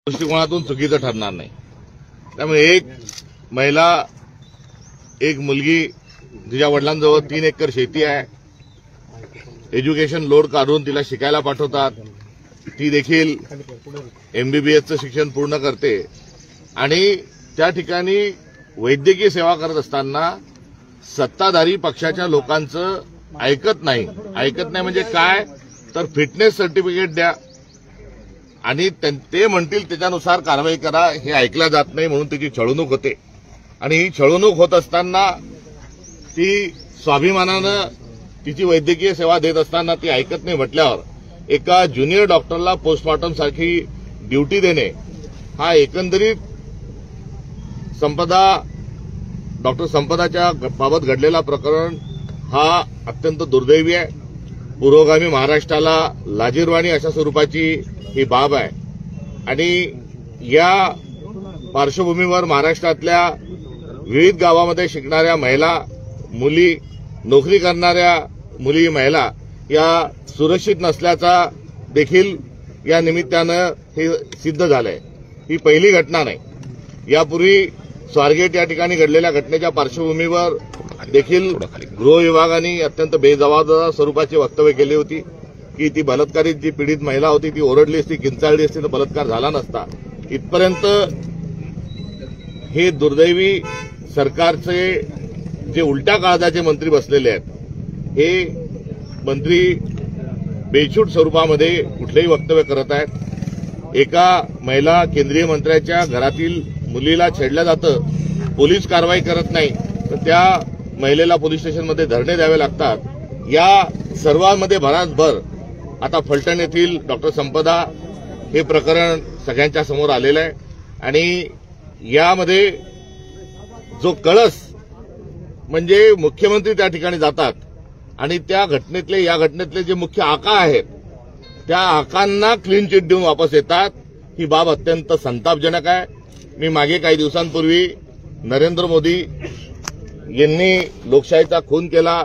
दृष्टिकोनातून चुकीचं ठरणार नाही। त्यामुळे एक महिला, एक मुलगी तिच्या वडिलांजवळ 3 एकर शेती आहे, एज्युकेशन लोड काढून तिला शिकायला पाठवतात, ती देखील MBBSचं शिक्षण पूर्ण करते आणि त्या ठिकाणी वैद्यकीय सेवा करत असताना सत्ताधारी पक्षाच्या लोकांचं ऐकत नाही म्हणजे काय तर फिटनेस सर्टिफिकेट द्या आणि ते म्हणतील त्याच्यानुसार कारवाई करा, हे ऐकलं जात नाही म्हणून तिची छळवणूक होते। आणि ही छळवणूक होत असताना ती स्वाभिमानानं तिची वैद्यकीय सेवा देत असताना ती ऐकत नाही म्हटल्यावर एका ज्युनियर डॉक्टरला पोस्टमॉर्टम सारखी ड्युटी देणे हा एकंदरीत डॉक्टर संपदाच्या बाबत घडलेला प्रकरण हा अत्यंत दुर्दैवी आहे। पुरोगामी महाराष्ट्राला लाजिरवाणी अशा स्वरूपाची ही बाब आहे आणि या पार्श्वभूमीवर महाराष्ट्रातल्या विविध गावामध्ये शिकणाऱ्या महिला, मुली, नोकरी करणाऱ्या मुली, महिला या सुरक्षित नसल्याचा देखील या निमित्तानं हे सिद्ध झालंय। ही पहिली घटना नाही। यापूर्वी स्वारगेट या ठिकाणी घडलेल्या घटनेच्या पार्श्वभूमीवर देखील गृह विभागाने अत्यंत बेजबाबदार स्वरूपाची वक्तव्य केली होती की ती बलात्कारित जी पीडित महिला होती ती ओरडली असती, किंचाळली असती तर बलात्कार झाला नसता। इथपर्यंत हे दुर्दैवी सरकारचे जे उलट्या काळजाचे मंत्री बसलेले आहेत हे मंत्री बेछूट स्वरूपामध्ये कुठलेही वक्तव्य करत आहेत। एका महिला केंद्रीय मंत्र्याच्या घरातील मुलीला छेडलं जातं, पोलीस कारवाई करत नाही तर त्या महिलेला पोलीस स्टेशनमध्ये धरणे द्यावे लागतात। या सर्वांमध्ये भरासभर आता फलटण येथील डॉक्टर संपदा हे प्रकरण सगळ्यांच्या समोर आलेलं आहे आणि यामध्ये जो कळस म्हणजे मुख्यमंत्री त्या ठिकाणी जातात आणि या घटनेतले जे मुख्य आका आहेत त्या आकांना क्लीन चिट देऊन वापस येतात, ही बाब अत्यंत संतापजनक आहे। मी मागे काही दिवसांपूर्वी नरेंद्र मोदी यांनी लोकशाहीचा खून केला